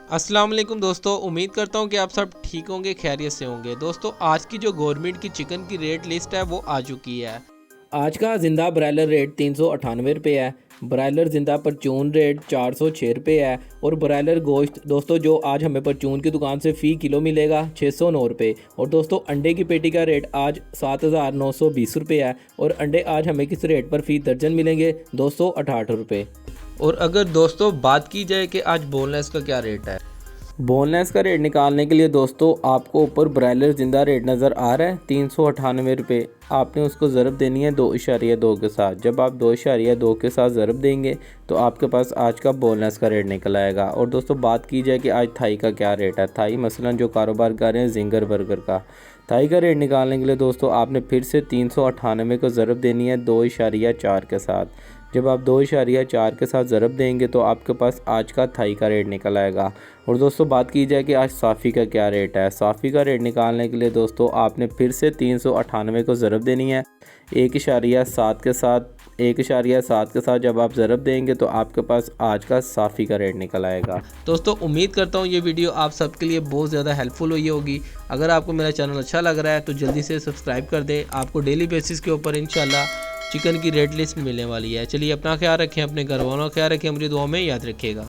अस्सलाम वालेकुम दोस्तों, उम्मीद करता हूँ कि आप सब ठीक होंगे, खैरियत से होंगे। दोस्तों आज की जो गवर्नमेंट की चिकन की रेट लिस्ट है वो आ चुकी है। आज का ज़िंदा ब्रायलर रेट 398 रुपये है। ब्रायलर ज़िंदा परचून रेट 406 रुपये है। और ब्रायलर गोश्त दोस्तों जो आज हमें परचून की दुकान से फ़ी किलो मिलेगा 609 रुपये। और दोस्तों अंडे की पेटी का रेट आज 7,920 रुपये है। और अंडे आज हमें किस रेट पर फ़ी दर्जन मिलेंगे 268 रुपये। और अगर दोस्तों बात की जाए कि आज बोनलेस का क्या रेट है, बोनलेस का रेट निकालने के लिए दोस्तों आपको ऊपर ब्रायलर ज़िंदा रेट नज़र आ रहा है 398 रुपये। आपने उसको ज़रब देनी है 2.2 के साथ। जब आप 2.2 के साथ ज़रब देंगे तो आपके पास आज का बोनलेस का रेट निकल आएगा। और दोस्तों बात की जाए कि आज थाई का क्या रेट है। थाई मसलन जो कारोबार कर रहे हैं जिंगर बर्गर का, थाई का रेट निकालने के लिए दोस्तों आपने फिर से 398 को ज़रब देनी है 2.4 के साथ। जब आप 2.4 के साथ ज़रब देंगे तो आपके पास आज का थाई का रेट निकल आएगा। और दोस्तों बात की जाए कि आज साफ़ी का क्या रेट है। साफ़ी का रेट निकालने के लिए दोस्तों आपने फिर से 398 को ज़रब देनी है 1.7 के साथ। 1.7 के साथ जब आप ज़रब देंगे तो आपके पास आज का साफ़ी का रेट निकल आएगा। दोस्तों उम्मीद करता हूँ ये वीडियो आप सबके लिए बहुत ज़्यादा हेल्पफुल हुई होगी। अगर आपको मेरा चैनल अच्छा लग रहा है तो जल्दी से सब्सक्राइब कर दें। आपको डेली बेसिस के ऊपर इंशाल्लाह चिकन की रेट लिस्ट मिलने वाली है। चलिए अपना ख्याल रखें, अपने घर वालों का ख्याल रखें, मुझे दुआ में याद रखिएगा।